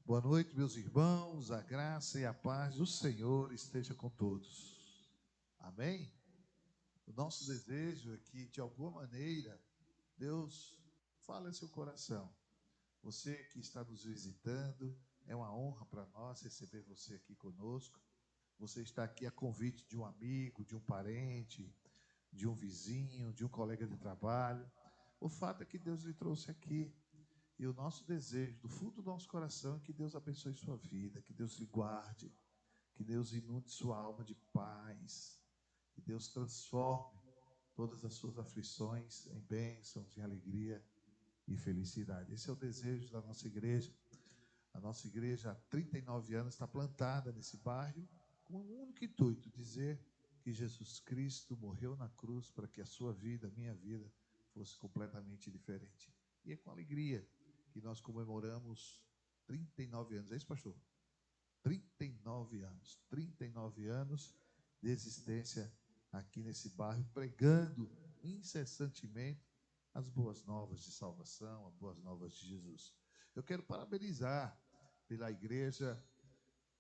Boa noite, meus irmãos, a graça e a paz do Senhor esteja com todos. Amém? O nosso desejo é que, de alguma maneira, Deus fale em seu coração. Você que está nos visitando, é uma honra para nós receber você aqui conosco. Você está aqui a convite de um amigo, de um parente, de um vizinho, de um colega de trabalho. O fato é que Deus lhe trouxe aqui. E o nosso desejo, do fundo do nosso coração, é que Deus abençoe sua vida, que Deus lhe guarde, que Deus inunde sua alma de paz, que Deus transforme todas as suas aflições em bênçãos, em alegria e felicidade. Esse é o desejo da nossa igreja. A nossa igreja há 39 anos está plantada nesse bairro com um único intuito, dizer que Jesus Cristo morreu na cruz para que a sua vida, a minha vida, fosse completamente diferente. E é com alegria que nós comemoramos 39 anos. É isso, pastor? 39 anos de existência aqui nesse bairro, pregando incessantemente as boas novas de salvação, as boas novas de Jesus. Eu quero parabenizar pela igreja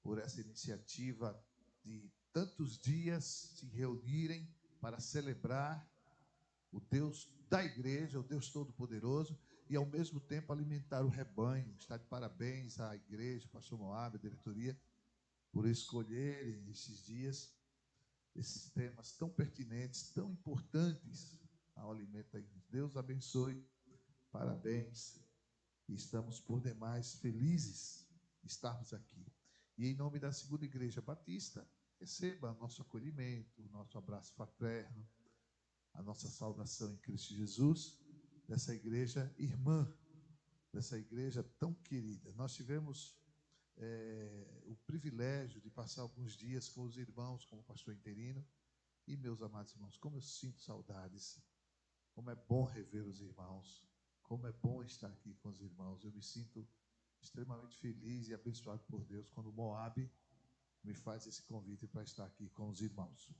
por essa iniciativa de tantos dias se reunirem para celebrar o Deus da igreja, o Deus Todo-Poderoso, e ao mesmo tempo alimentar o rebanho. Está de parabéns à igreja, pastor Moab, a diretoria, por escolherem esses dias, esses temas tão pertinentes, tão importantes ao alimento da igreja. Deus abençoe, parabéns, e estamos por demais felizes de estarmos aqui. E em nome da Segunda Igreja Batista, receba nosso acolhimento, nosso abraço fraterno, a nossa saudação em Cristo Jesus, dessa igreja irmã, dessa igreja tão querida. Nós tivemos o privilégio de passar alguns dias com os irmãos, como pastor interino, e meus amados irmãos, como eu sinto saudades, como é bom rever os irmãos, como é bom estar aqui com os irmãos. Eu me sinto extremamente feliz e abençoado por Deus quando o Moab me faz esse convite para estar aqui com os irmãos.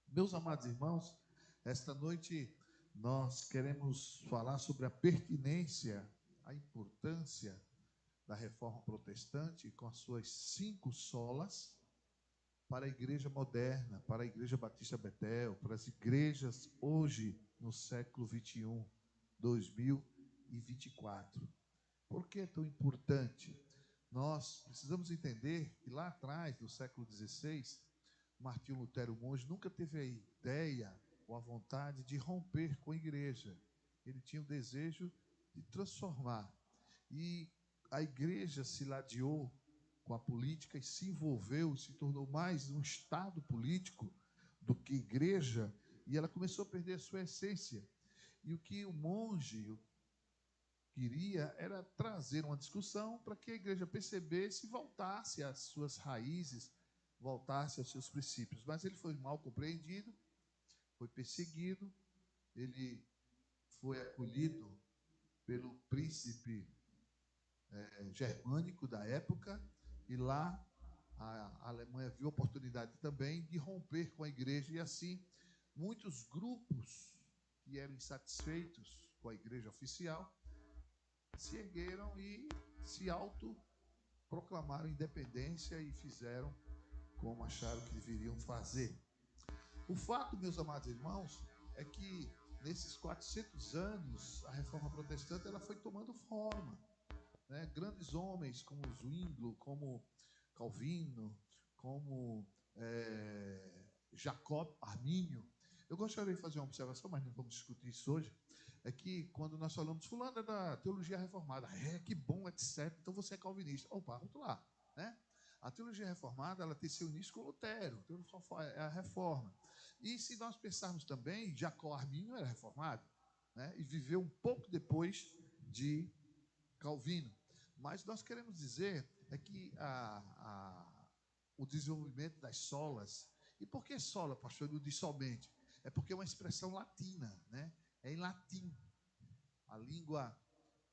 Meus amados irmãos, esta noite nós queremos falar sobre a pertinência, a importância da reforma protestante com as suas 5 solas para a igreja moderna, para a igreja Batista Betel, para as igrejas hoje no século 21, 2024. Por que é tão importante? Nós precisamos entender que lá atrás, no século XVI, Martinho Lutero Monge nunca teve a ideia ou a vontade de romper com a igreja. Ele tinha o desejo de transformar. E a igreja se ladeou com a política e se envolveu, se tornou mais um estado político do que igreja, e ela começou a perder a sua essência. E o que o monge queria era trazer uma discussão para que a igreja percebesse e voltasse às suas raízes, voltasse aos seus princípios. Mas ele foi mal compreendido, foi perseguido, ele foi acolhido pelo príncipe germânico da época, e lá a Alemanha viu a oportunidade também de romper com a igreja, e assim muitos grupos que eram insatisfeitos com a igreja oficial se ergueram e se autoproclamaram independência e fizeram como acharam que deveriam fazer. O fato, meus amados irmãos, é que nesses 400 anos a reforma protestante ela foi tomando forma, né? Grandes homens como Zwinglio, como Calvino, como Jacob Armínio. Eu gostaria de fazer uma observação, mas não vamos discutir isso hoje. É que quando nós falamos, fulano é da teologia reformada, que bom, etc. Então você é calvinista. Opa, vamos lá, né? A teologia reformada ela tem seu início com Lutero, é a reforma. E se nós pensarmos também, Jacob Armínio era reformado, né? E viveu um pouco depois de Calvino. Mas nós queremos dizer é que o desenvolvimento das solas, e por que sola, pastor? Eu não diz somente. É porque é uma expressão latina, né? É em latim. A língua,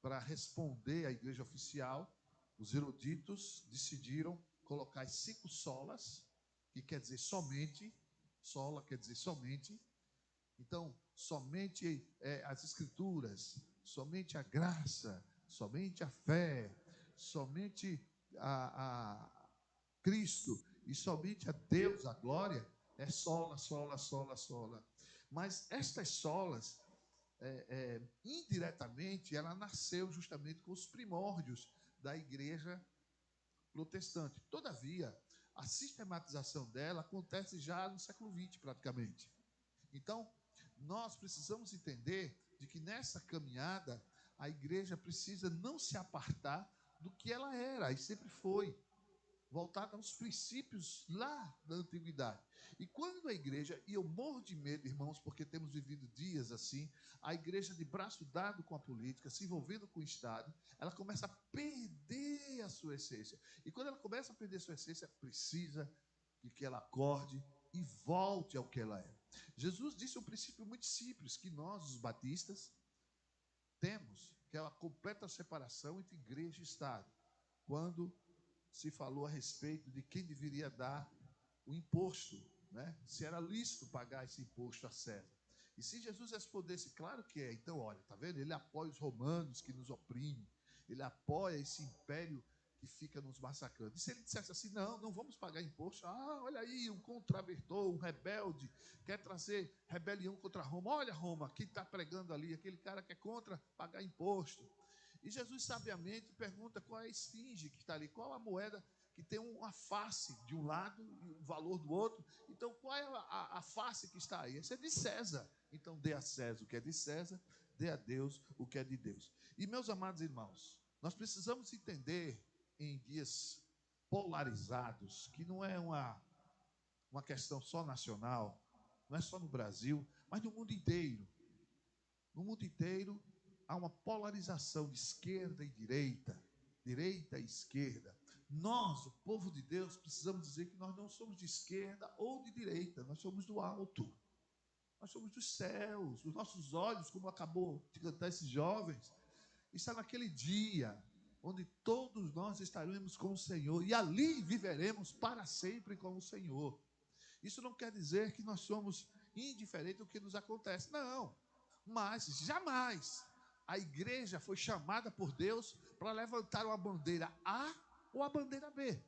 para responder à igreja oficial, os eruditos decidiram colocar as 5 solas, que quer dizer somente, sola quer dizer somente. Então, somente as escrituras, somente a graça, somente a fé, somente a Cristo e somente a Deus a glória, é sola, sola, sola, sola. Mas estas solas, indiretamente, ela nasceu justamente com os primórdios da igreja protestante. Todavia, a sistematização dela acontece já no século XX, praticamente. Então, nós precisamos entender de que nessa caminhada, a igreja precisa não se apartar do que ela era e sempre foi, voltada aos princípios lá da antiguidade. E quando a igreja, e eu morro de medo, irmãos, porque temos vivido dias assim, a igreja de braço dado com a política, se envolvendo com o Estado, ela começa a perder a sua essência. E quando ela começa a perder a sua essência, precisa de que ela acorde e volte ao que ela é. Jesus disse um princípio muito simples, que nós, os batistas, temos, que é a completa separação entre igreja e Estado. Quando se falou a respeito de quem deveria dar o imposto, né? Se era lícito pagar esse imposto a César. E se Jesus respondesse, claro que é, então olha, tá vendo? Ele apoia os romanos que nos oprimem, ele apoia esse império que fica nos massacrando. E se ele dissesse assim, não, não vamos pagar imposto, olha aí, um contraventor, um rebelde, quer trazer rebelião contra Roma, olha Roma, quem está pregando ali, aquele cara que é contra pagar imposto. E Jesus sabiamente pergunta qual é a esfinge que está ali, qual a moeda que tem uma face de um lado e o valor do outro. Então, qual é a face que está aí? Essa é de César. Então, dê a César o que é de César, dê a Deus o que é de Deus. E, meus amados irmãos, nós precisamos entender em dias polarizados, que não é uma questão só nacional, não é só no Brasil, mas no mundo inteiro. No mundo inteiro, há uma polarização de esquerda e direita, direita e esquerda. Nós, o povo de Deus, precisamos dizer que nós não somos de esquerda ou de direita, nós somos do alto. Nós somos dos céus. Os nossos olhos, como acabou de cantar esses jovens, está naquele dia onde todos nós estaremos com o Senhor e ali viveremos para sempre com o Senhor. Isso não quer dizer que nós somos indiferentes ao que nos acontece, não. Mas jamais a igreja foi chamada por Deus para levantar uma bandeira A ou a bandeira B.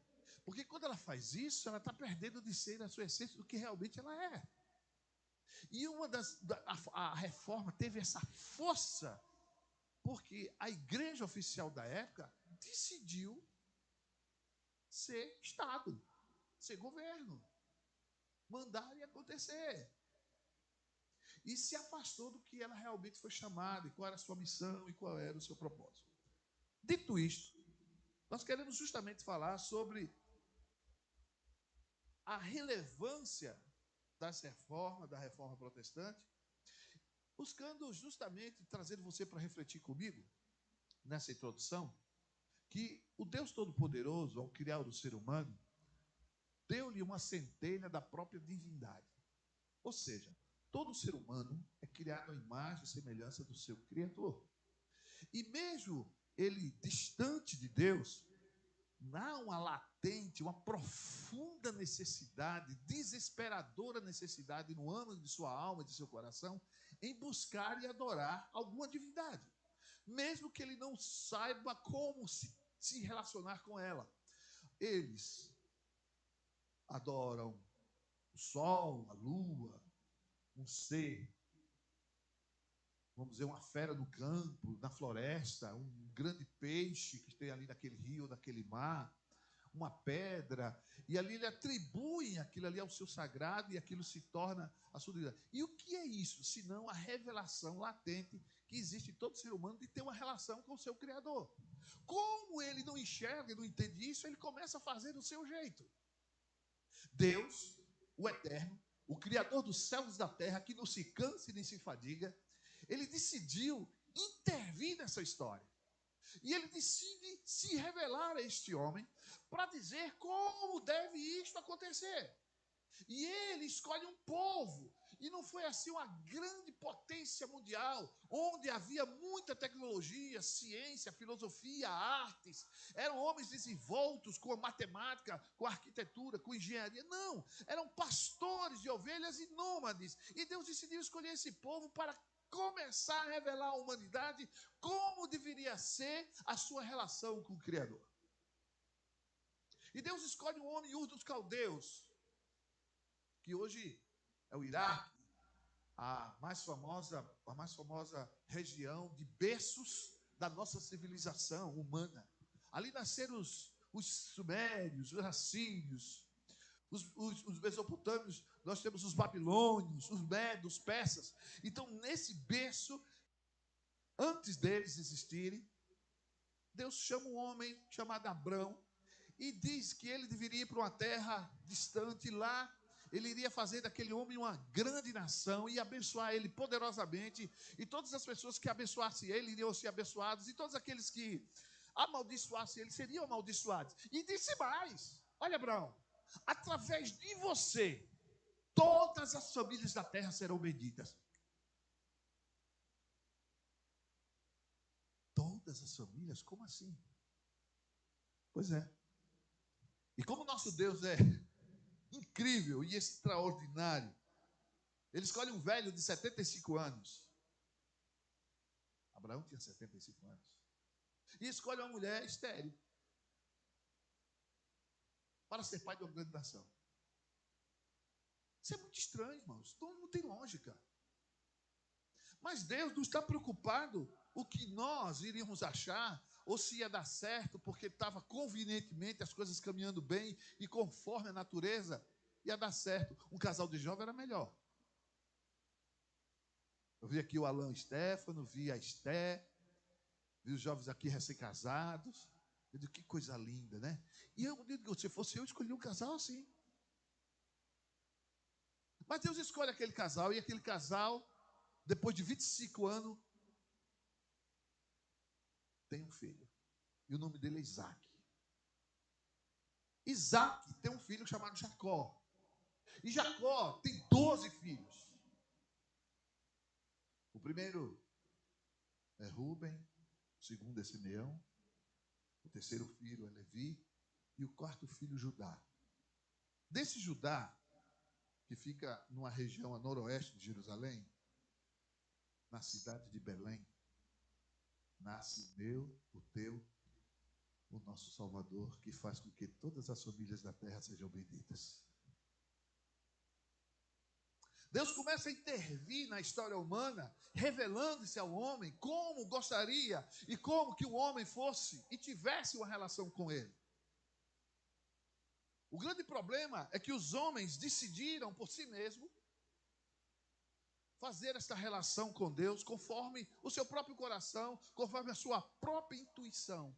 Porque quando ela faz isso, ela está perdendo de ser a sua essência do que realmente ela é. E a reforma teve essa força porque a igreja oficial da época decidiu ser Estado, ser governo, mandar e acontecer. E se afastou do que ela realmente foi chamada, e qual era a sua missão, e qual era o seu propósito. Dito isto, nós queremos justamente falar sobre a relevância das reformas, da reforma protestante, buscando justamente trazer você para refletir comigo, nessa introdução, que o Deus Todo-Poderoso, ao criar o ser humano, deu-lhe uma centelha da própria divindade. Ou seja, todo ser humano é criado à imagem e semelhança do seu Criador. E mesmo ele distante de Deus, há uma latente, uma profunda necessidade, desesperadora necessidade no âmago de sua alma e de seu coração, em buscar e adorar alguma divindade. Mesmo que ele não saiba como se relacionar com ela. Eles adoram o sol, a lua, um ser, vamos dizer, uma fera no campo, na floresta, um grande peixe que tem ali naquele rio, naquele mar, uma pedra, e ali ele atribui aquilo ali ao seu sagrado e aquilo se torna a sua divindade. E o que é isso, senão a revelação latente que existe em todo ser humano de ter uma relação com o seu Criador? Como ele não enxerga, não entende isso, ele começa a fazer do seu jeito. Deus, o Eterno, o Criador dos céus e da terra, que não se cansa e nem se fadiga, ele decidiu intervir nessa história. E ele decide se revelar a este homem para dizer como deve isto acontecer. E ele escolhe um povo. E não foi assim uma grande potência mundial, onde havia muita tecnologia, ciência, filosofia, artes. Eram homens desenvoltos com a matemática, com a arquitetura, com a engenharia. Não, eram pastores de ovelhas e nômades. E Deus decidiu escolher esse povo para começar a revelar à humanidade como deveria ser a sua relação com o Criador. E Deus escolhe um homem Ur dos Caldeus, que hoje é o Iraque, a mais famosa região de berços da nossa civilização humana. Ali nasceram os sumérios, os assírios, os mesopotâmios, nós temos os babilônios, os medos, os persas. Então, nesse berço, antes deles existirem, Deus chama um homem chamado Abrão e diz que ele deveria ir para uma terra distante. Lá ele iria fazer daquele homem uma grande nação e abençoar ele poderosamente, e todas as pessoas que abençoassem ele iriam ser abençoados, e todos aqueles que amaldiçoassem ele seriam amaldiçoados. E disse mais: olha, Abraão, através de você todas as famílias da terra serão benditas. Todas as famílias? Como assim? Pois é. E como nosso Deus é incrível e extraordinário, ele escolhe um velho de 75 anos. Abraão tinha 75 anos. E escolhe uma mulher estéril para ser pai de uma grande nação. Isso é muito estranho, irmãos. Não tem lógica. Mas Deus não está preocupado o que nós iríamos achar, ou se ia dar certo, porque estava convenientemente as coisas caminhando bem e conforme a natureza, ia dar certo. Um casal de jovens era melhor. Eu vi aqui o Alan Stefano, vi a Esté, vi os jovens aqui recém-casados. Eu digo, que coisa linda, né? E eu digo, se fosse eu, escolhi um casal assim. Mas Deus escolhe aquele casal, e aquele casal, depois de 25 anos, tem um filho. E o nome dele é Isaac. Isaac tem um filho chamado Jacó. E Jacó tem 12 filhos. O primeiro é Rúben, o segundo é Simeão, o terceiro filho é Levi, e o quarto filho, Judá. Desse Judá, que fica numa região a noroeste de Jerusalém, na cidade de Belém, nasce o meu, o teu, o nosso Salvador, que faz com que todas as famílias da terra sejam benditas. Deus começa a intervir na história humana, revelando-se ao homem como gostaria e como que o homem fosse e tivesse uma relação com ele. O grande problema é que os homens decidiram por si mesmos fazer esta relação com Deus conforme o seu próprio coração, conforme a sua própria intuição,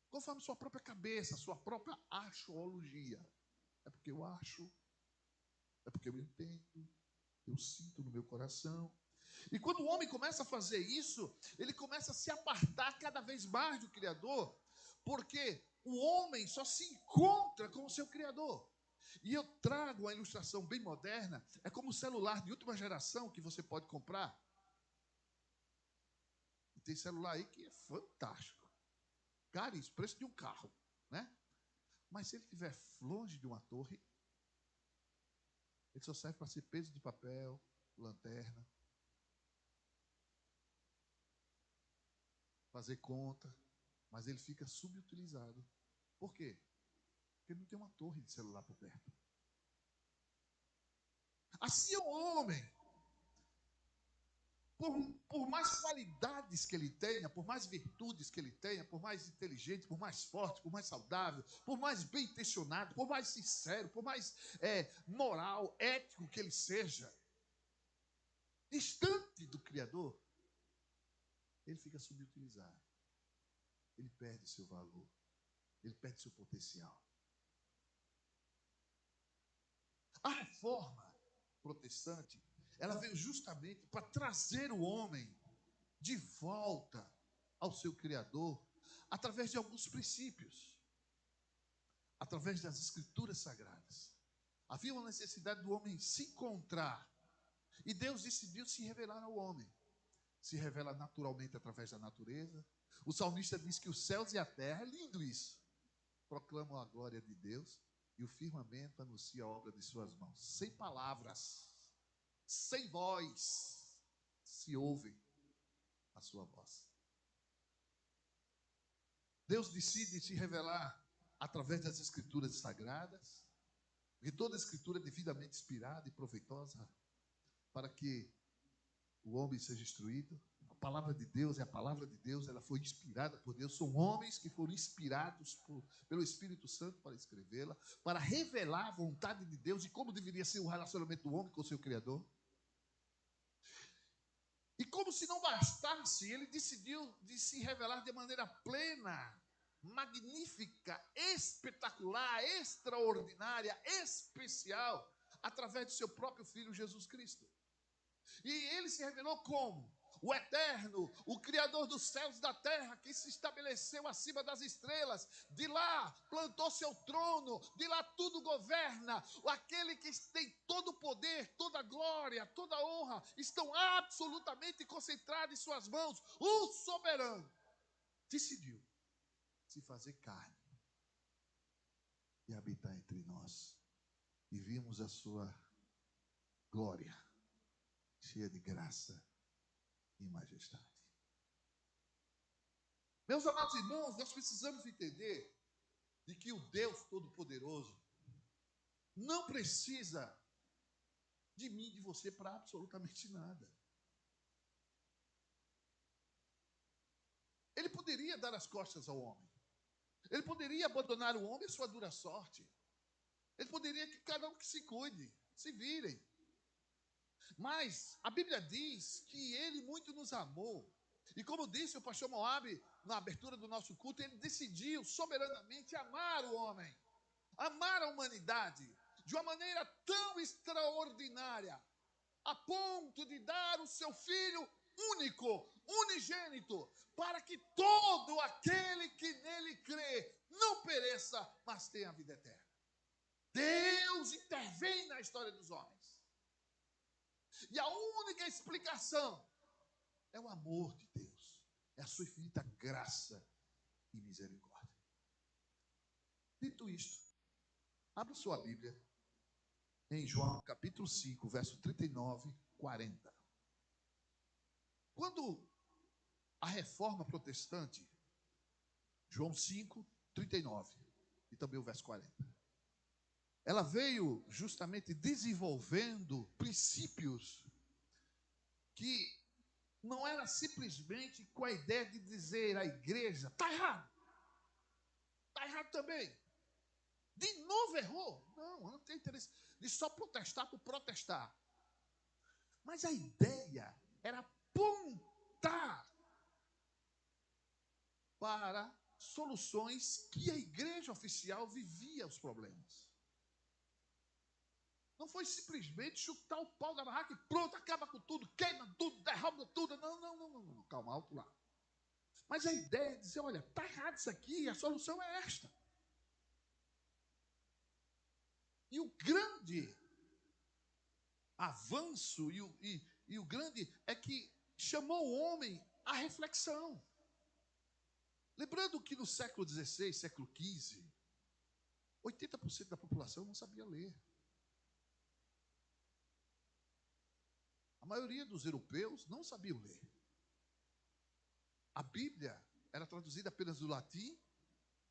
conforme a sua própria cabeça, a sua própria axiologia. É porque eu acho, é porque eu entendo, eu sinto no meu coração. E quando o homem começa a fazer isso, ele começa a se apartar cada vez mais do Criador, porque o homem só se encontra com o seu Criador. E eu trago uma ilustração bem moderna, é como um celular de última geração que você pode comprar. E tem celular aí que é fantástico. Caríssimo, preço de um carro, né? Mas se ele estiver longe de uma torre, ele só serve para ser peso de papel, lanterna, fazer conta, mas ele fica subutilizado. Por quê? Porque não tem uma torre de celular por perto. Assim é o homem. Por mais qualidades que ele tenha, por mais virtudes que ele tenha, por mais inteligente, por mais forte, por mais saudável, por mais bem intencionado, por mais sincero, por mais moral, ético que ele seja, distante do Criador, ele fica subutilizado. Ele perde seu valor. Ele perde seu potencial. A reforma protestante, ela veio justamente para trazer o homem de volta ao seu Criador através de alguns princípios, através das Escrituras Sagradas. Havia uma necessidade do homem se encontrar, e Deus decidiu se revelar ao homem. Se revela naturalmente através da natureza. O salmista diz que os céus e a terra, é lindo isso, proclamam a glória de Deus, e o firmamento anuncia a obra de suas mãos. Sem palavras, sem voz, se ouvem a sua voz. Deus decide se revelar através das Escrituras sagradas, porque toda a Escritura é devidamente inspirada e proveitosa para que o homem seja instruído. A palavra de Deus é a palavra de Deus, ela foi inspirada por Deus. São homens que foram inspirados pelo Espírito Santo para escrevê-la, para revelar a vontade de Deus e como deveria ser o relacionamento do homem com o seu Criador. E como se não bastasse, ele decidiu de se revelar de maneira plena, magnífica, espetacular, extraordinária, especial, através do seu próprio Filho Jesus Cristo. E ele se revelou como? O eterno, o Criador dos céus e da terra, que se estabeleceu acima das estrelas, de lá plantou seu trono, de lá tudo governa, aquele que tem todo o poder, toda a glória, toda a honra, estão absolutamente concentrados em suas mãos. O soberano decidiu se fazer carne e habitar entre nós. E vimos a sua glória, cheia de graça e majestade. Meus amados irmãos, nós precisamos entender de que o Deus Todo-Poderoso não precisa de mim e de você para absolutamente nada. Ele poderia dar as costas ao homem. Ele poderia abandonar o homem à sua dura sorte. Ele poderia que cada um que se cuide, se virem. Mas a Bíblia diz que ele muito nos amou. E como disse o pastor Moab na abertura do nosso culto, ele decidiu soberanamente amar o homem, amar a humanidade de uma maneira tão extraordinária, a ponto de dar o seu Filho único, unigênito, para que todo aquele que nele crê não pereça, mas tenha a vida eterna. Deus intervém na história dos homens. E a única explicação é o amor de Deus, é a sua infinita graça e misericórdia. Dito isto, abra sua Bíblia em João capítulo 5, verso 39 e 40. Quando a reforma protestante, João 5, 39 e também o verso 40, ela veio justamente desenvolvendo princípios que não era simplesmente com a ideia de dizer à igreja, está errado também, de novo errou. Não tem interesse de só protestar por protestar. Mas a ideia era apontar para soluções que a igreja oficial vivia os problemas. Não foi simplesmente chutar o pau da barraca e pronto, acaba com tudo, queima tudo, derruba tudo. Não. Calma, alto lá. Mas a ideia é dizer, olha, está errado isso aqui, a solução é esta. E o grande avanço e o grande é que chamou o homem à reflexão. Lembrando que no século XVI, século XV, 80% da população não sabia ler. A maioria dos europeus não sabiam ler. A Bíblia era traduzida apenas do latim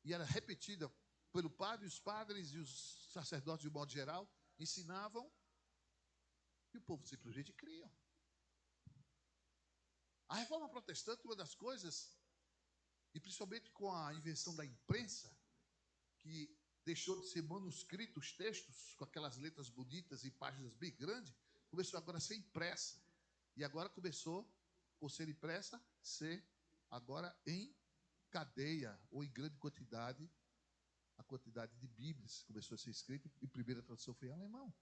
e era repetida pelo padre, os padres e os sacerdotes, de modo geral, ensinavam e o povo simplesmente cria. A reforma protestante, uma das coisas, e principalmente com a invenção da imprensa, que deixou de ser manuscrito os textos, com aquelas letras bonitas e páginas bem grandes, começou agora a ser impressa. E agora começou, por ser impressa, ser agora em cadeia ou em grande quantidade, a quantidade de Bíblias começou a ser escrita, e a primeira tradução foi em alemão.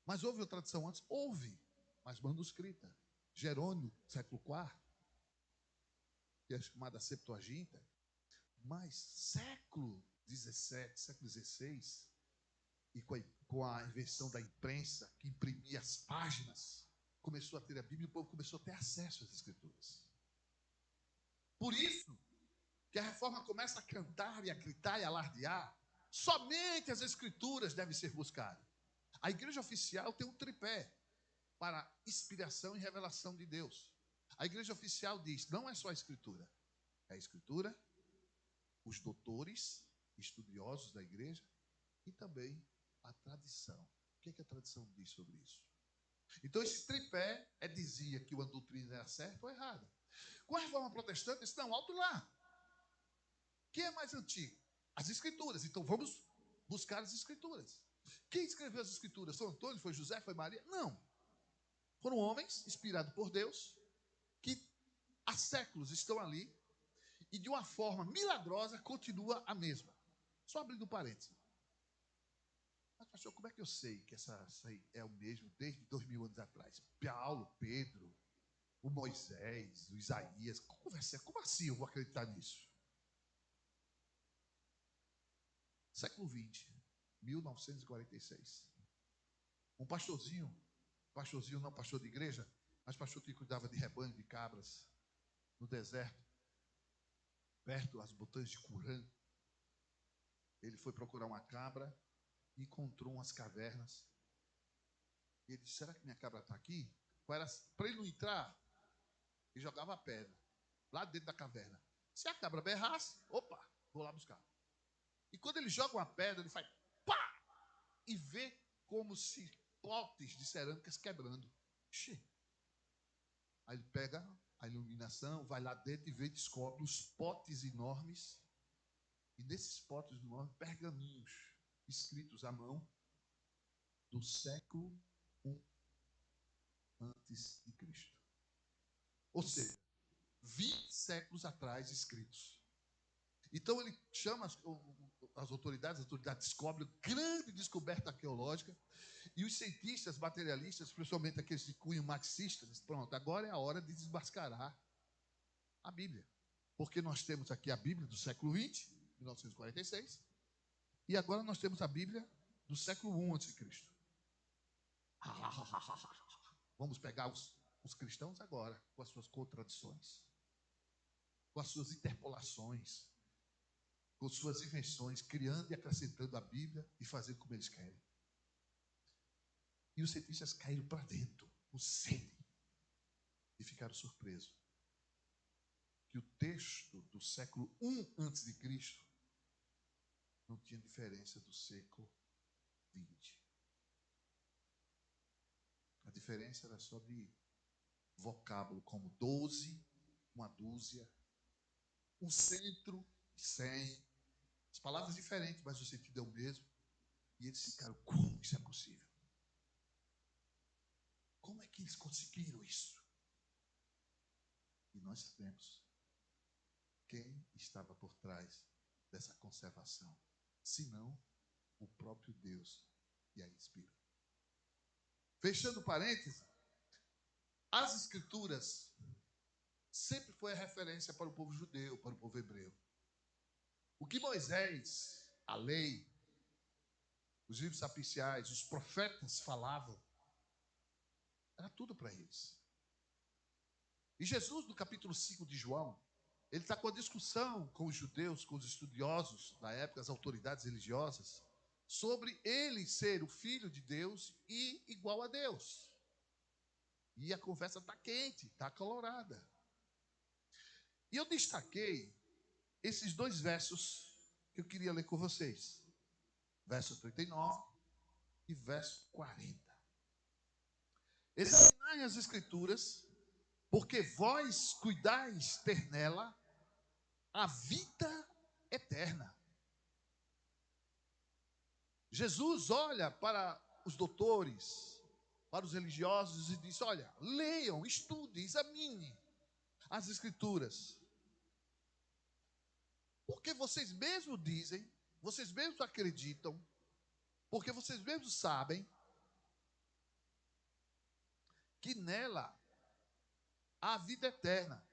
Mas houve uma tradução antes? Houve, mas manuscrita. Jerônimo, século IV, que é chamada Septuaginta. Mas século XVII, século XVI, e com a invenção da imprensa, que imprimia as páginas, começou a ter a Bíblia e o povo começou a ter acesso às Escrituras. Por isso que a reforma começa a cantar e a gritar e a alardear, somente as Escrituras devem ser buscadas. A igreja oficial tem um tripé. para inspiração e revelação de Deus. A igreja oficial diz, não é só a escritura. É a escritura, os doutores, estudiosos da igreja e também a tradição. O que é que a tradição diz sobre isso? Então esse tripé dizia que uma doutrina era certa ou errada. Com a reforma protestante, disse, não, alto lá. Quem é mais antigo? As escrituras. Então vamos buscar as escrituras. Quem escreveu as escrituras? São Antônio? Foi José? Foi Maria? Não. Foram homens inspirados por Deus que há séculos estão ali e de uma forma milagrosa continua a mesma. Só abrindo parênteses. Mas, pastor, como é que eu sei que essa aí é o mesmo desde 2000 anos atrás? Paulo, Pedro, o Moisés, o Isaías. Como assim eu vou acreditar nisso? Século XX, 1946. Um pastorzinho não pastor de igreja, mas pastor que cuidava de rebanho de cabras no deserto, perto das montanhas de Curã. Ele foi procurar uma cabra e encontrou umas cavernas. E ele disse, será que minha cabra está aqui? Para ele não entrar, ele jogava a pedra lá dentro da caverna. Se a cabra berrasse, opa, vou lá buscar. E quando ele joga uma pedra, ele faz pá! E vê como se potes de cerâmicas quebrando. Xê. Aí ele pega a iluminação, vai lá dentro e vê, descobre os potes enormes. E nesses potes enormes, pergaminhos escritos à mão do século I antes de Cristo. Ou seja, 20 séculos atrás escritos. Então ele chama as autoridades descobrem grande descoberta arqueológica, e os cientistas materialistas, principalmente aqueles de cunho marxista, dizem, pronto, agora é a hora de desmascarar a Bíblia. Porque nós temos aqui a Bíblia do século XX, 1946, e agora nós temos a Bíblia do século I a.C. Vamos pegar os cristãos agora, com as suas contradições, com as suas interpolações, com suas invenções, criando e acrescentando a Bíblia e fazendo como eles querem. E os cientistas caíram para dentro, com sede, e ficaram surpresos que o texto do século I a.C. não tinha diferença do século XX. A diferença era só de vocábulo, como 12, uma dúzia, um centro, 100. As palavras diferentes, mas o sentido é o mesmo. E eles ficaram, como isso é possível? Como é que eles conseguiram isso? E nós sabemos quem estava por trás dessa conservação, senão o próprio Deus que a inspira. Fechando parênteses, as escrituras sempre foi a referência para o povo judeu, para o povo hebreu. O que Moisés, a lei, os livros sapiciais, os profetas falavam, era tudo para eles. E Jesus, no capítulo 5 de João, ele está com a discussão com os judeus, com os estudiosos da época, as autoridades religiosas, sobre ele ser o filho de Deus e igual a Deus. E a conversa está quente, está acalorada. E eu destaquei esses dois versos que eu queria ler com vocês. Verso 39 e verso 40. Examinai as escrituras, porque vós cuidais ter nela a vida eterna. Jesus olha para os doutores, para os religiosos e diz, olha, leiam, estudem, examinem as escrituras. Porque vocês mesmos dizem, vocês mesmos acreditam, porque vocês mesmos sabem que nela há vida eterna.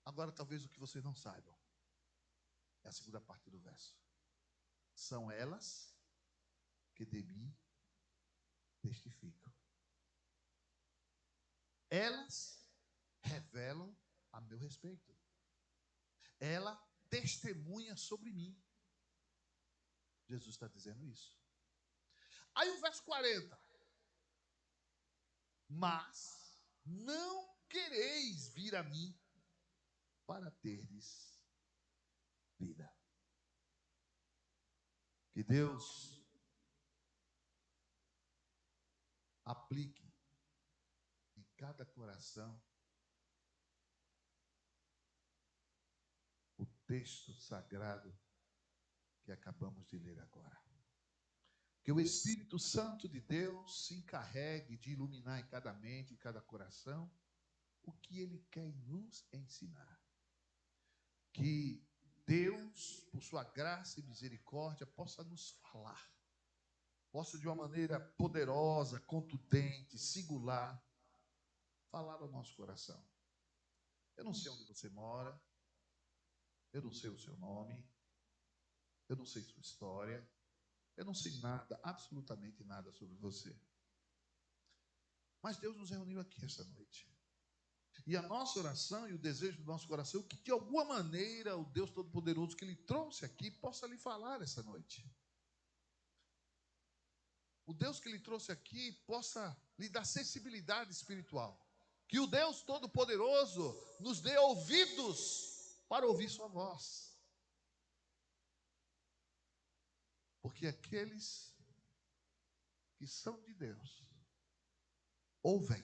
Agora, talvez o que vocês não saibam é a segunda parte do verso. São elas que de mim testificam. Elas revelam a meu respeito. Ela testemunha sobre mim. Jesus está dizendo isso. Aí o verso 40. Mas não quereis vir a mim para teres vida. Que Deus aplique em cada coração o texto sagrado que acabamos de ler agora. Que o Espírito Santo de Deus se encarregue de iluminar em cada mente, em cada coração, o que Ele quer nos ensinar. Que Deus, por sua graça e misericórdia, possa nos falar. Possa de uma maneira poderosa, contundente, singular, falar ao nosso coração. Eu não sei onde você mora, eu não sei o seu nome, eu não sei sua história, eu não sei nada, absolutamente nada sobre você. Mas Deus nos reuniu aqui esta noite. E a nossa oração e o desejo do nosso coração é que de alguma maneira o Deus Todo-Poderoso que Ele trouxe aqui possa lhe falar essa noite. O Deus que Ele trouxe aqui possa lhe dar sensibilidade espiritual. Que o Deus Todo-Poderoso nos dê ouvidos para ouvir sua voz. Porque aqueles que são de Deus ouvem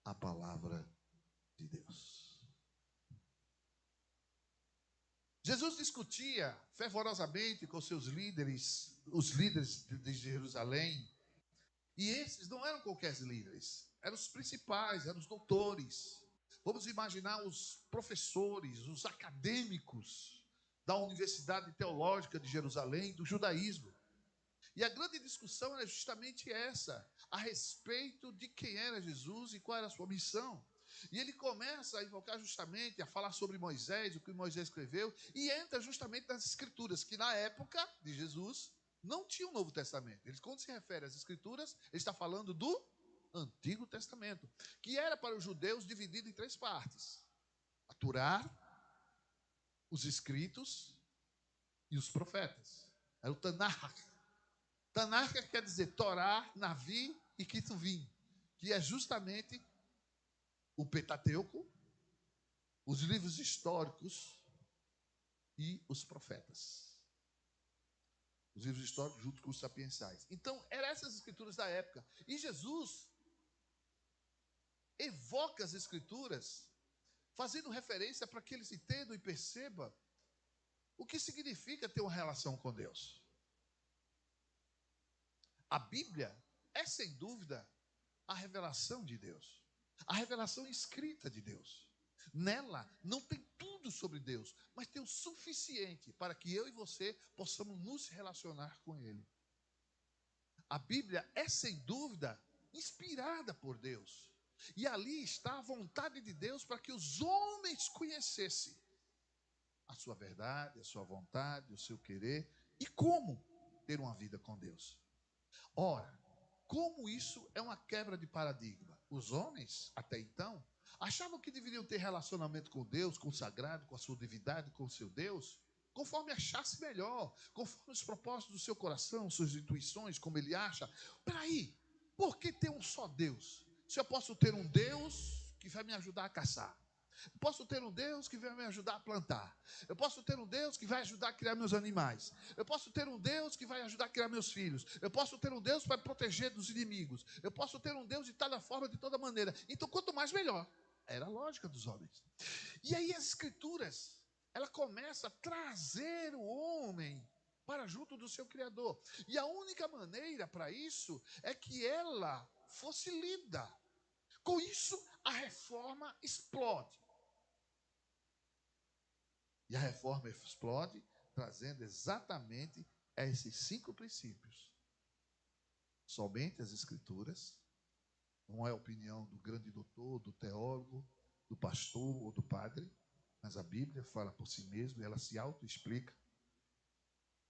a palavra de Deus. Jesus discutia fervorosamente com seus líderes, os líderes de Jerusalém, e esses não eram qualquer líderes, eram os principais, eram os doutores. Vamos imaginar os professores, os acadêmicos da Universidade Teológica de Jerusalém, do judaísmo. E a grande discussão era justamente essa, a respeito de quem era Jesus e qual era a sua missão. E ele começa a invocar justamente, a falar sobre Moisés, o que Moisés escreveu, e entra justamente nas Escrituras, que na época de Jesus não tinha o Novo Testamento. Ele, quando se refere às Escrituras, ele está falando do Antigo Testamento, que era para os judeus dividido em 3 partes: a Torá, os Escritos e os Profetas. Era o Tanakh. Tanakh quer dizer Torá, Navi e Ketuvim, que é justamente o Pentateuco, os livros históricos e os profetas. Os livros históricos junto com os sapienciais. Então, eram essas escrituras da época. E Jesus evoca as escrituras, fazendo referência para que eles entendam e percebam o que significa ter uma relação com Deus. A Bíblia é, sem dúvida, a revelação de Deus. A revelação escrita de Deus. Nela não tem tudo sobre Deus, mas tem o suficiente para que eu e você possamos nos relacionar com Ele. A Bíblia é, sem dúvida, inspirada por Deus. E ali está a vontade de Deus para que os homens conhecessem a sua verdade, a sua vontade, o seu querer e como ter uma vida com Deus. Ora, como isso é uma quebra de paradigma? Os homens, até então, achavam que deveriam ter relacionamento com Deus, com o sagrado, com a sua divindade, com o seu Deus, conforme achasse melhor, conforme os propósitos do seu coração, suas intuições, como ele acha. Peraí, por que ter um só Deus? Se eu posso ter um Deus que vai me ajudar a caçar, eu posso ter um Deus que vai me ajudar a plantar, eu posso ter um Deus que vai ajudar a criar meus animais, eu posso ter um Deus que vai ajudar a criar meus filhos, eu posso ter um Deus para me proteger dos inimigos, eu posso ter um Deus de toda forma, de toda maneira. Então, quanto mais, melhor. Era a lógica dos homens. E aí as escrituras, ela começa a trazer o homem para junto do seu Criador. E a única maneira para isso é que ela fosse lida. Com isso, a reforma explode. E a reforma explode, trazendo exatamente esses 5 princípios. Somente as Escrituras, não é a opinião do grande doutor, do teólogo, do pastor ou do padre, mas a Bíblia fala por si mesma, ela se auto-explica.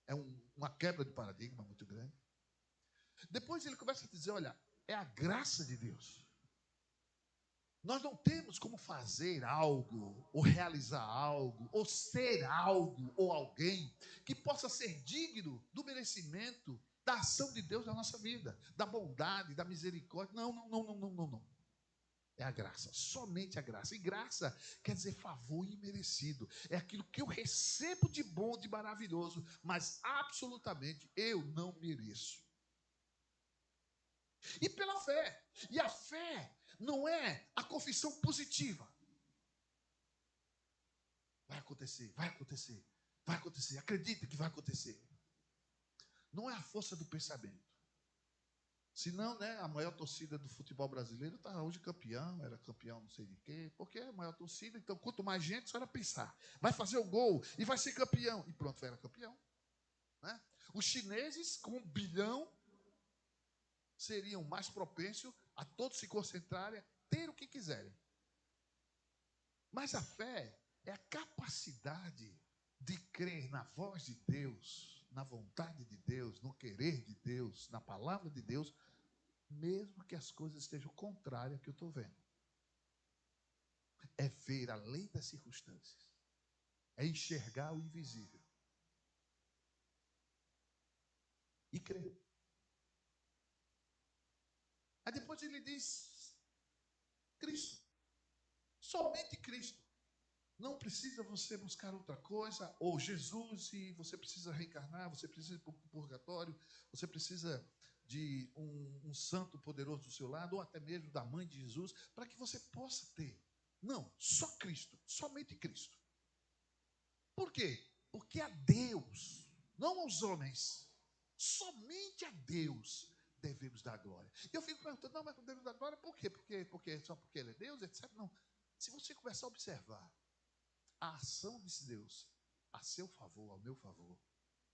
É uma quebra de paradigma muito grande. Depois ele começa a dizer, olha, é a graça de Deus. Nós não temos como fazer algo, ou realizar algo, ou ser algo, ou alguém, que possa ser digno do merecimento da ação de Deus na nossa vida, da bondade, da misericórdia. Não, não, não, não, não, não, não. É a graça, somente a graça. E graça quer dizer favor imerecido. É aquilo que eu recebo de bom, de maravilhoso, mas absolutamente eu não mereço. E pela fé. E a fé não é a confissão positiva. Vai acontecer, vai acontecer, vai acontecer. Acredita que vai acontecer. Não é a força do pensamento. Senão, né, a maior torcida do futebol brasileiro está hoje campeão, era campeão não sei de quê, porque é a maior torcida, então quanto mais gente, só era pensar. Vai fazer o gol e vai ser campeão. E pronto, era campeão. Né? Os chineses, com 1 bilhão, seriam mais propensos a todos se concentrarem, ter o que quiserem. Mas a fé é a capacidade de crer na voz de Deus, na vontade de Deus, no querer de Deus, na palavra de Deus, mesmo que as coisas estejam contrárias ao que eu estou vendo. É ver além das circunstâncias. É enxergar o invisível. E crer. Aí depois ele diz, Cristo. Somente Cristo. Não precisa você buscar outra coisa, ou Jesus, e você precisa reencarnar, você precisa ir para o purgatório, você precisa de um santo poderoso do seu lado, ou até mesmo da mãe de Jesus, para que você possa ter. Não, só Cristo, somente Cristo. Por quê? Porque a Deus, não aos homens, somente a Deus devemos dar glória. E eu fico perguntando, não, mas devemos dar glória por quê? Porque só porque Ele é Deus, etc. Não. Se você começar a observar a ação de Deus a seu favor, ao meu favor,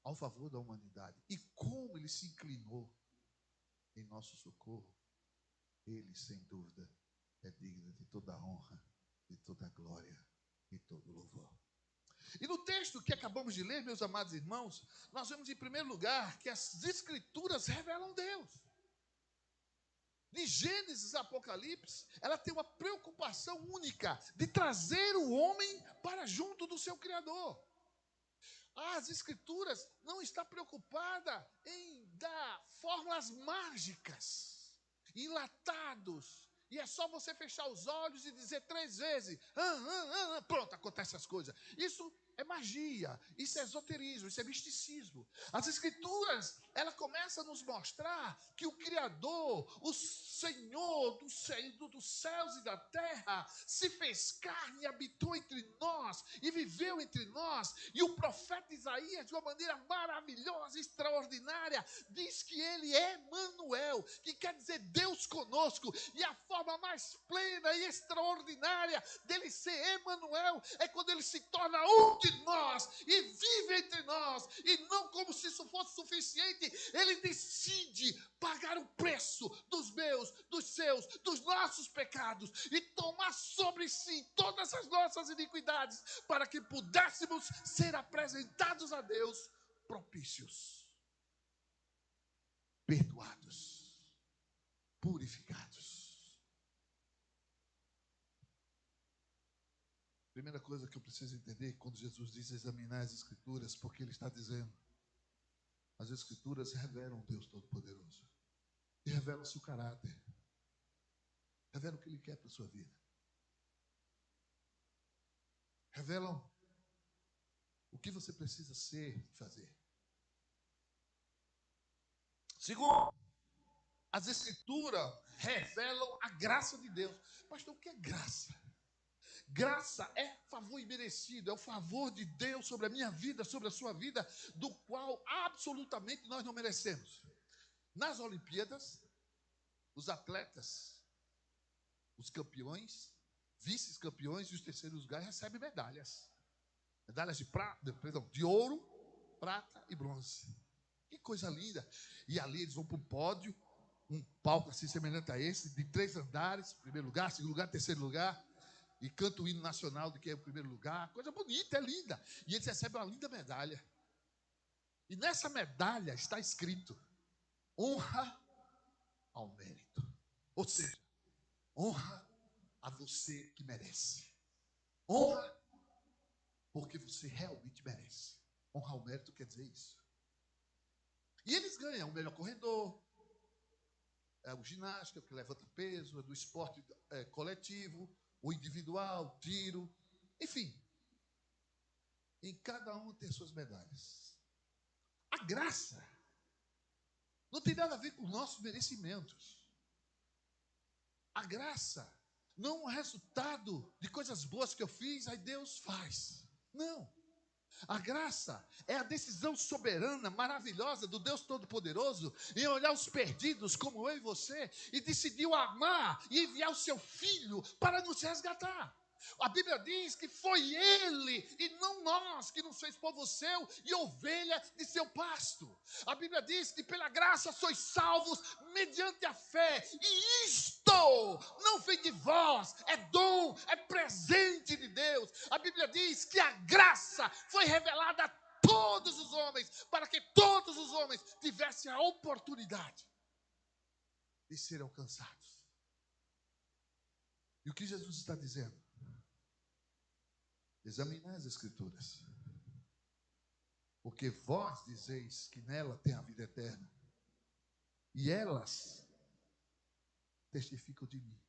ao favor da humanidade, e como Ele se inclinou em nosso socorro, Ele, sem dúvida, é digno de toda a honra, de toda a glória e todo o louvor. E no texto que acabamos de ler, meus amados irmãos, nós vemos em primeiro lugar que as Escrituras revelam Deus. De Gênesis a Apocalipse, ela tem uma preocupação única de trazer o homem para junto do seu Criador. As Escrituras não estão preocupadas em dar fórmulas mágicas, enlatados, e é só você fechar os olhos e dizer 3 vezes, pronto, acontecem as coisas. Isso é magia, isso é esoterismo, isso é misticismo. As Escrituras, ela começa a nos mostrar que o Criador, o Senhor dos céus e da terra, se fez carne e habitou entre nós, e viveu entre nós. E o profeta Isaías, de uma maneira maravilhosa, extraordinária, diz que ele é Emanuel, que quer dizer Deus conosco. E a forma mais plena e extraordinária dele ser Emanuel é quando ele se torna um de nós e vive entre nós, e não como se isso fosse suficiente, ele decide pagar o preço dos meus, dos seus, dos nossos pecados e tomar sobre si todas as nossas iniquidades, para que pudéssemos ser apresentados a Deus propícios, perdoados, purificados. Primeira coisa que eu preciso entender quando Jesus diz examinar as Escrituras, porque Ele está dizendo, as Escrituras revelam Deus Todo-Poderoso e revelam o seu caráter, revelam o que Ele quer para a sua vida, revelam o que você precisa ser e fazer. Segundo, as Escrituras revelam a graça de Deus. Pastor, o que é graça? Graça é favor imerecido, é o favor de Deus sobre a minha vida, sobre a sua vida, do qual absolutamente nós não merecemos. Nas Olimpíadas, os atletas, os campeões, vice-campeões e os terceiros lugares recebem medalhas. Medalhas de ouro, prata e bronze. Que coisa linda. E ali eles vão para um pódio, um palco assim semelhante a esse, de 3 andares, primeiro lugar, segundo lugar, terceiro lugar, e canta o hino nacional de que é o primeiro lugar. Coisa bonita, é linda. E eles recebem uma linda medalha. E nessa medalha está escrito: honra ao mérito. Ou seja, honra a você que merece. Honra porque você realmente merece. Honra ao mérito quer dizer isso. E eles ganham o melhor corredor, o ginástica, o que levanta peso, do esporte coletivo, o individual, tiro, enfim. Em cada um tem suas medalhas. A graça não tem nada a ver com nossos merecimentos. A graça não é um resultado de coisas boas que eu fiz, aí Deus faz. Não. A graça é a decisão soberana, maravilhosa do Deus Todo-Poderoso em olhar os perdidos como eu e você e decidiu amar e enviar o seu Filho para nos resgatar. A Bíblia diz que foi Ele e não nós que nos fez povo seu e ovelha de seu pasto. A Bíblia diz que pela graça sois salvos mediante a fé. E isto não vem de vós, é dom, é presente de Deus. A Bíblia diz que a graça foi revelada a todos os homens, para que todos os homens tivessem a oportunidade de serem alcançados. E o que Jesus está dizendo? Examinai as Escrituras, porque vós dizeis que nela tem a vida eterna, e elas testificam de mim.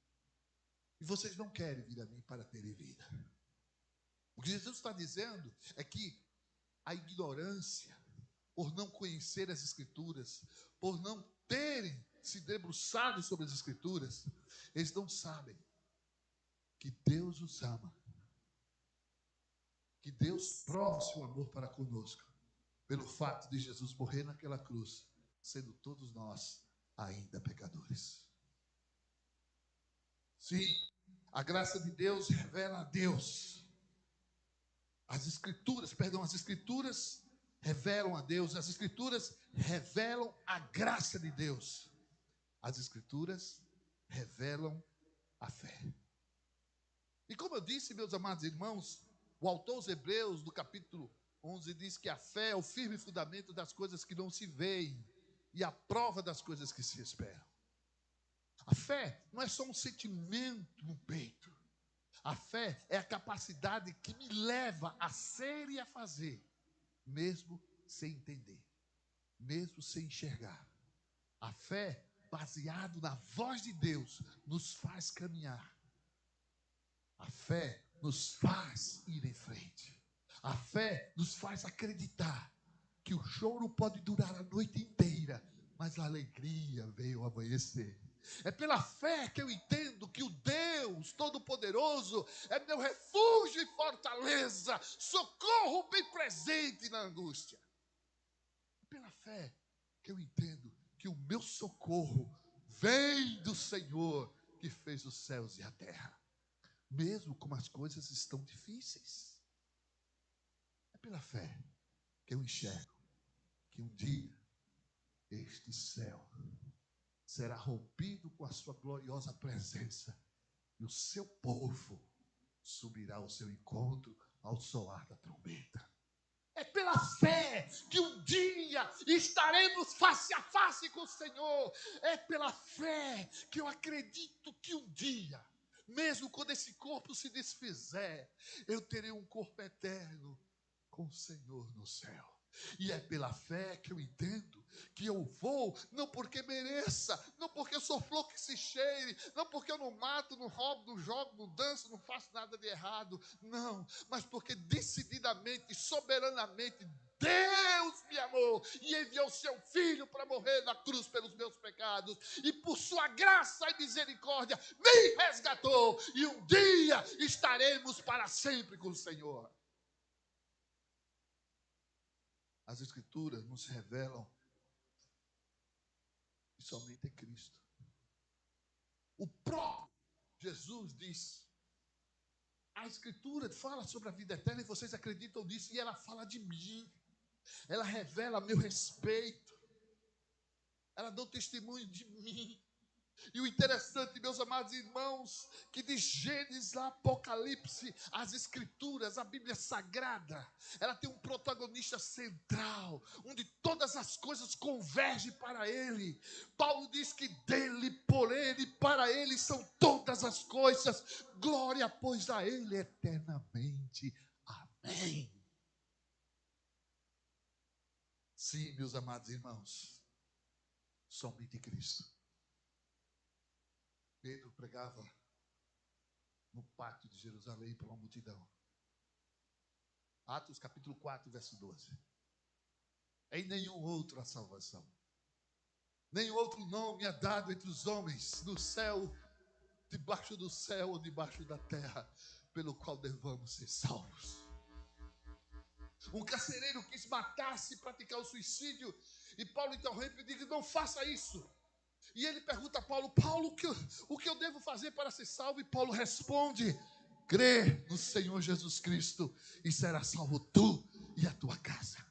E vocês não querem vir a mim para terem vida. O que Jesus está dizendo é que a ignorância, por não conhecer as Escrituras, por não terem se debruçado sobre as Escrituras, eles não sabem que Deus os ama. Que Deus prova o seu amor para conosco, pelo fato de Jesus morrer naquela cruz, sendo todos nós ainda pecadores. Sim, a graça de Deus revela a Deus. As Escrituras revelam a Deus, as Escrituras revelam a graça de Deus. As Escrituras revelam a fé. E como eu disse, meus amados irmãos, o autor aos Hebreus, no capítulo 11, diz que a fé é o firme fundamento das coisas que não se veem e a prova das coisas que se esperam. A fé não é só um sentimento no peito. A fé é a capacidade que me leva a ser e a fazer, mesmo sem entender, mesmo sem enxergar. A fé, baseado na voz de Deus, nos faz caminhar. A fé nos faz ir em frente. A fé nos faz acreditar que o choro pode durar a noite inteira, mas a alegria veio ao amanhecer. É pela fé que eu entendo que o Deus Todo-Poderoso é meu refúgio e fortaleza, socorro bem presente na angústia. É pela fé que eu entendo que o meu socorro vem do Senhor que fez os céus e a terra. Mesmo como as coisas estão difíceis. É pela fé que eu enxergo que um dia este céu será rompido com a sua gloriosa presença e o seu povo subirá ao seu encontro ao soar da trombeta. É pela fé que um dia estaremos face a face com o Senhor. É pela fé que eu acredito que um dia, mesmo quando esse corpo se desfizer, eu terei um corpo eterno com o Senhor no céu. E é pela fé que eu entendo que eu vou, não porque mereça, não porque eu sou flor que se cheire, não porque eu não mato, não roubo, não jogo, não danço, não faço nada de errado, não, mas porque decididamente, soberanamente, Deus me amou e enviou seu Filho para morrer na cruz pelos meus pecados, e por sua graça e misericórdia me resgatou, e um dia estaremos para sempre com o Senhor. As Escrituras nos revelam que somente é Cristo. O próprio Jesus diz, a Escritura fala sobre a vida eterna e vocês acreditam nisso, e ela fala de mim. Ela revela meu respeito. Ela dá um testemunho de mim. E o interessante, meus amados irmãos, que de Gênesis a Apocalipse, as Escrituras, a Bíblia Sagrada, ela tem um protagonista central, onde todas as coisas convergem para Ele. Paulo diz que dele, por Ele, para Ele são todas as coisas. Glória, pois, a Ele eternamente. Amém. Sim, meus amados irmãos, somente Cristo. Pedro pregava no pátio de Jerusalém para uma multidão. Atos capítulo 4, verso 12. Em nenhum outro há salvação. Nenhum outro nome é dado entre os homens, no céu, debaixo do céu ou debaixo da terra, pelo qual devamos ser salvos. Um carcereiro quis matar-se, praticar o suicídio, e Paulo interrompe e diz: não faça isso. E ele pergunta a Paulo: Paulo, o que eu devo fazer para ser salvo? E Paulo responde: crê no Senhor Jesus Cristo e será salvo tu e a tua casa.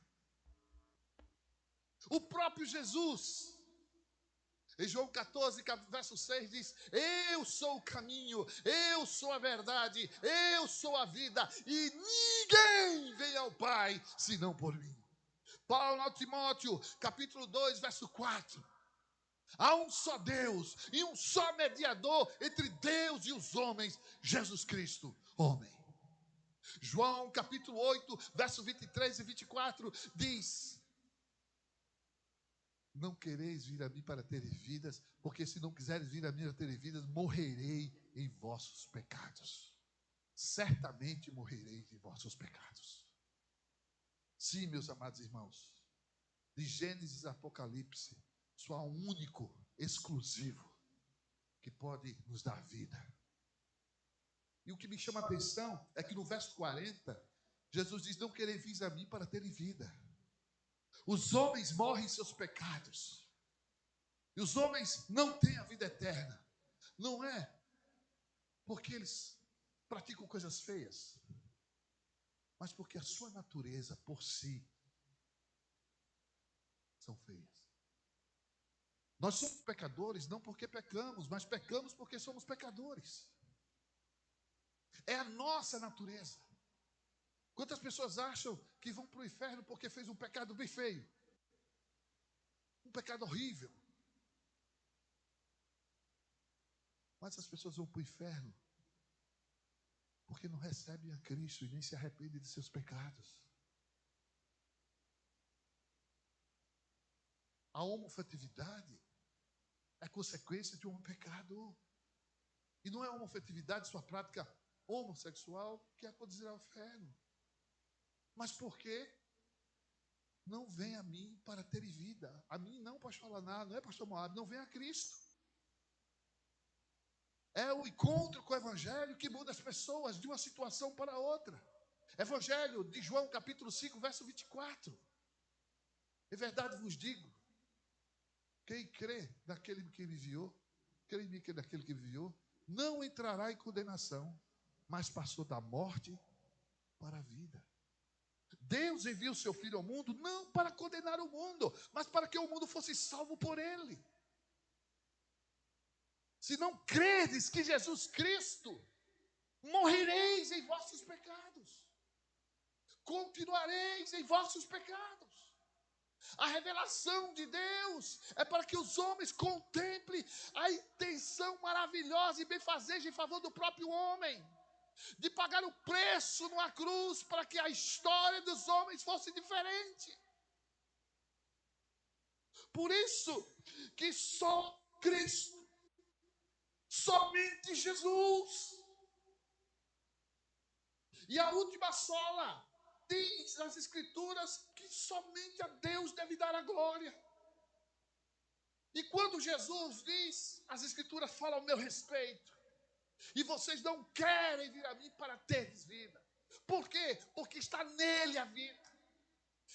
O próprio Jesus, em João 14, verso 6, diz: eu sou o caminho, eu sou a verdade, eu sou a vida, e ninguém vem ao Pai senão por mim. Paulo a Timóteo, capítulo 2, verso 4. Há um só Deus e um só mediador entre Deus e os homens, Jesus Cristo, homem. João capítulo 8, verso 23 e 24 diz: não quereis vir a mim para ter vidas, porque se não quiseres vir a mim para ter vidas, morrerei em vossos pecados. Certamente morrereis em vossos pecados. Sim, meus amados irmãos, de Gênesis a Apocalipse, só há um único, exclusivo, que pode nos dar vida. E o que me chama a atenção é que no verso 40, Jesus diz: não quereis vir a mim para terem vida. Os homens morrem em seus pecados. E os homens não têm a vida eterna. Não é porque eles praticam coisas feias, mas porque a sua natureza por si são feias. Nós somos pecadores não porque pecamos, mas pecamos porque somos pecadores. É a nossa natureza. Quantas pessoas acham que vão para o inferno porque fez um pecado bem feio? Um pecado horrível. Mas as pessoas vão para o inferno porque não recebem a Cristo e nem se arrependem de seus pecados. A homoafetividade é consequência de um pecado. E não é a homoafetividade, sua prática homossexual, que é conduzir ao inferno. Mas por quê? Não vem a mim para ter vida. A mim não, pastor Laná, não é pastor Moab, não vem a Cristo. É o encontro com o Evangelho que muda as pessoas de uma situação para outra. Evangelho de João capítulo 5, verso 24. Em verdade vos digo, quem crê naquele que me enviou, crê em mim que é daquele que me enviou, não entrará em condenação, mas passou da morte para a vida. Deus enviou o seu Filho ao mundo não para condenar o mundo, mas para que o mundo fosse salvo por ele. Se não credes que Jesus Cristo, morrereis em vossos pecados, continuareis em vossos pecados. A revelação de Deus é para que os homens contemplem a intenção maravilhosa e benfazeja em favor do próprio homem, de pagar o preço numa cruz para que a história dos homens fosse diferente. Por isso que só Cristo, somente Jesus. E a última sola diz nas Escrituras que somente a Deus deve dar a glória. E quando Jesus diz, as Escrituras falam ao meu respeito, e vocês não querem vir a mim para teres vida. Por quê? Porque está nele a vida.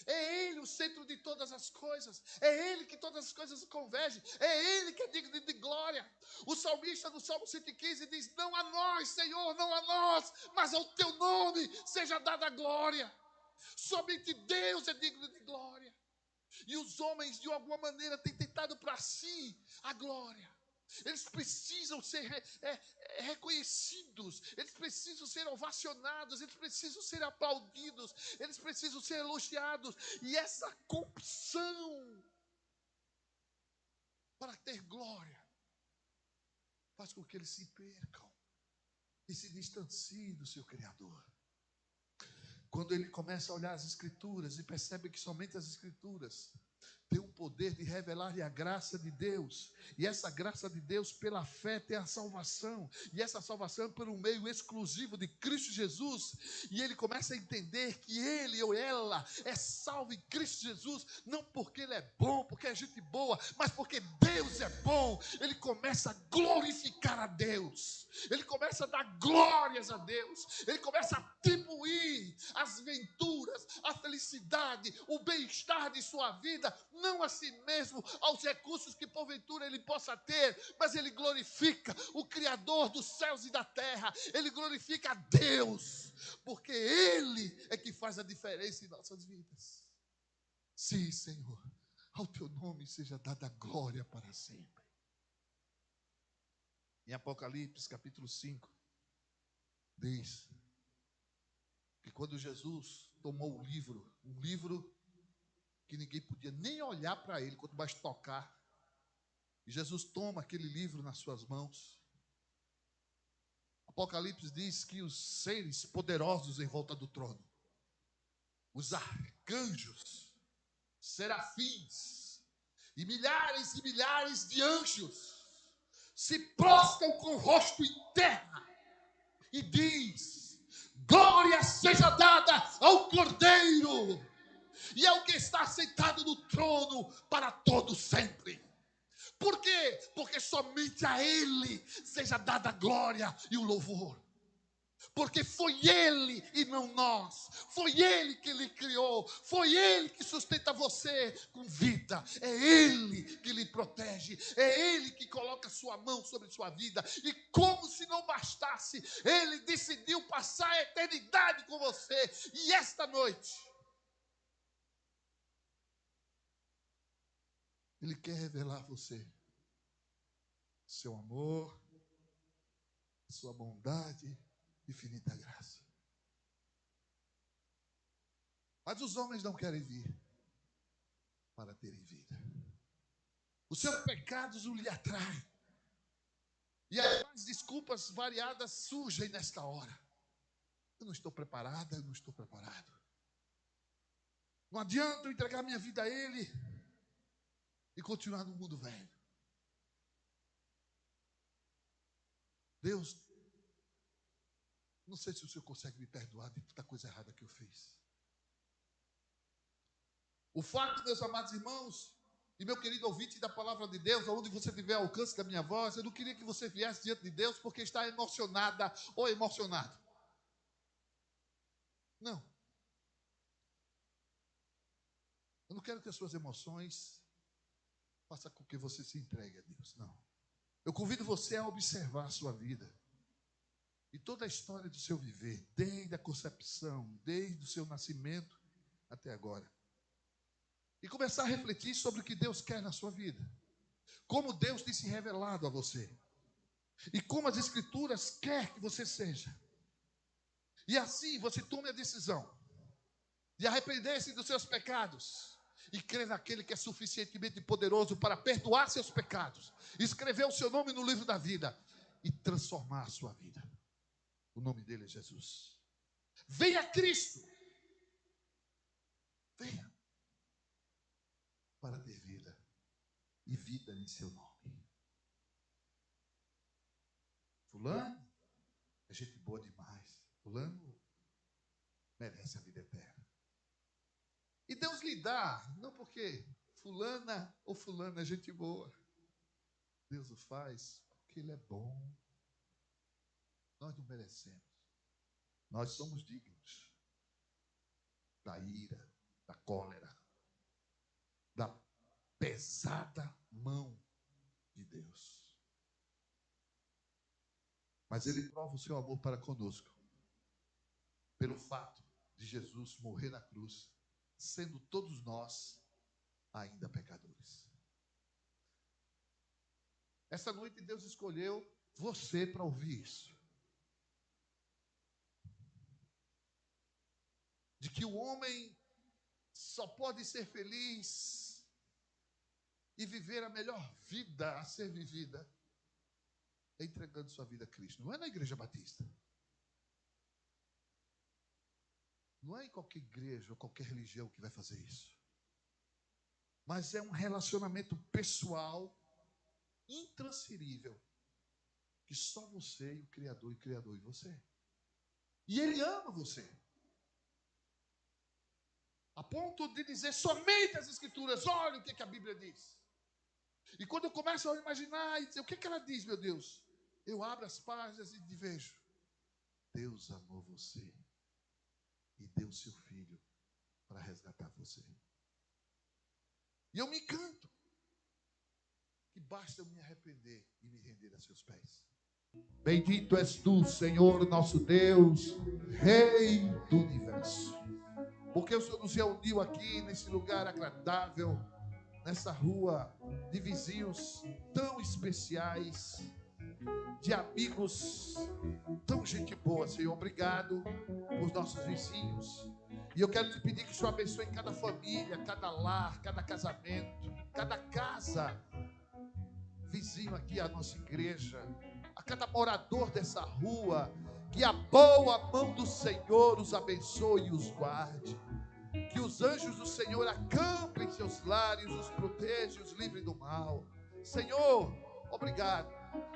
É Ele o centro de todas as coisas. É Ele que todas as coisas convergem. É Ele que é digno de glória. O salmista no Salmo 115 diz: não a nós, Senhor, não a nós, mas ao Teu nome seja dada a glória. Somente Deus é digno de glória. E os homens, de alguma maneira, têm tentado para si a glória. Eles precisam ser reconhecidos, eles precisam ser ovacionados, eles precisam ser aplaudidos, eles precisam ser elogiados. E essa compulsão para ter glória faz com que eles se percam e se distanciem do seu Criador. quando ele começa a olhar as Escrituras e percebe que somente as Escrituras tem o poder de revelar-lhe a graça de Deus. E essa graça de Deus, pela fé, tem a salvação. E essa salvação é por um meio exclusivo de Cristo Jesus. E ele começa a entender que ele ou ela é salvo em Cristo Jesus, não porque ele é bom, porque é gente boa, mas porque Deus é bom. Ele começa a glorificar a Deus. Ele começa a dar glórias a Deus. Ele começa a atribuir as venturas, a felicidade, o bem-estar de sua vida, não a si mesmo, aos recursos que porventura ele possa ter, mas ele glorifica o Criador dos céus e da terra. Ele glorifica a Deus, porque Ele é que faz a diferença em nossas vidas. Sim, Senhor, ao Teu nome seja dada glória para sempre. Em Apocalipse capítulo 5, diz que quando Jesus tomou o livro, um livro que ninguém podia nem olhar para ele, quanto mais tocar, e Jesus toma aquele livro nas suas mãos. Apocalipse diz que os seres poderosos em volta do trono, os arcanjos, serafins e milhares de anjos se prostram com o rosto em terra e diz: glória seja dada ao Cordeiro e ao que está sentado no trono para todo sempre. Por quê? Porque somente a Ele seja dada a glória e o louvor. Porque foi Ele e não nós. Foi Ele que lhe criou. Foi Ele que sustenta você com vida. É Ele que lhe protege. É Ele que coloca sua mão sobre sua vida. E como se não bastasse, Ele decidiu passar a eternidade com você. E esta noite, Ele quer revelar a você seu amor, sua bondade, infinita graça. Mas os homens não querem vir para terem vida. Os seus pecados o lhe atraem. E as desculpas variadas surgem nesta hora. Eu não estou preparada, eu não estou preparado. Não adianta eu entregar minha vida a Ele e continuar no mundo velho. Deus, não sei se o Senhor consegue me perdoar de tanta coisa errada que eu fiz. O fato, meus amados irmãos, e meu querido ouvinte da palavra de Deus, onde você tiver alcance da minha voz, eu não queria que você viesse diante de Deus porque está emocionada ou emocionado. Não. Eu não quero que as suas emoções façam com que você se entregue a Deus. Não. Eu convido você a observar a sua vida e toda a história do seu viver, desde a concepção, desde o seu nascimento até agora. E começar a refletir sobre o que Deus quer na sua vida. Como Deus tem se revelado a você. E como as Escrituras quer que você seja. E assim você tome a decisão de arrepender-se dos seus pecados e crer naquele que é suficientemente poderoso para perdoar seus pecados, escrever o seu nome no livro da vida e transformar a sua vida. O nome dele é Jesus. Venha Cristo. Venha para ter vida e vida em seu nome. Fulano é gente boa demais. Fulano merece a vida eterna. E Deus lhe dá, não porque fulana ou fulano é gente boa. Deus o faz porque Ele é bom. Nós não merecemos. Nós somos dignos da ira, da cólera, da pesada mão de Deus. Mas Ele prova o seu amor para conosco pelo fato de Jesus morrer na cruz, sendo todos nós ainda pecadores. Essa noite Deus escolheu você para ouvir isso. De que o homem só pode ser feliz e viver a melhor vida a ser vivida entregando sua vida a Cristo. Não é na Igreja Batista. Não é em qualquer igreja ou qualquer religião que vai fazer isso. Mas é um relacionamento pessoal, intransferível, que só você e o Criador em você. E Ele ama você. A ponto de dizer somente as Escrituras, olha o que a Bíblia diz. E quando eu começo a imaginar e dizer, o que ela diz, meu Deus? Eu abro as páginas e vejo. Deus amou você e deu seu Filho para resgatar você. E eu me encanto que basta eu me arrepender e me render a seus pés. Bendito és tu, Senhor, nosso Deus, Rei do universo. Porque o Senhor nos reuniu aqui nesse lugar agradável, nessa rua de vizinhos tão especiais, de amigos tão gente boa, Senhor. Obrigado por nossos vizinhos. E eu quero te pedir que o Senhor abençoe cada família, cada lar, cada casamento, cada casa vizinho aqui à nossa igreja, a cada morador dessa rua, que a boa mão do Senhor os abençoe e os guarde. Que os anjos do Senhor acampem em seus lares, os protejam, os livrem do mal. Senhor, obrigado.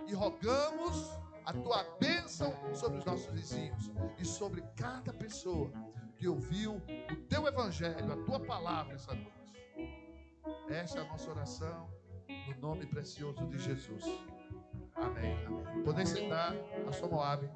E rogamos a tua bênção sobre os nossos vizinhos e sobre cada pessoa que ouviu o teu evangelho, a tua palavra essa noite. Esta é a nossa oração, no nome precioso de Jesus. Amém. Amém. Podem sentar, pastor Moab.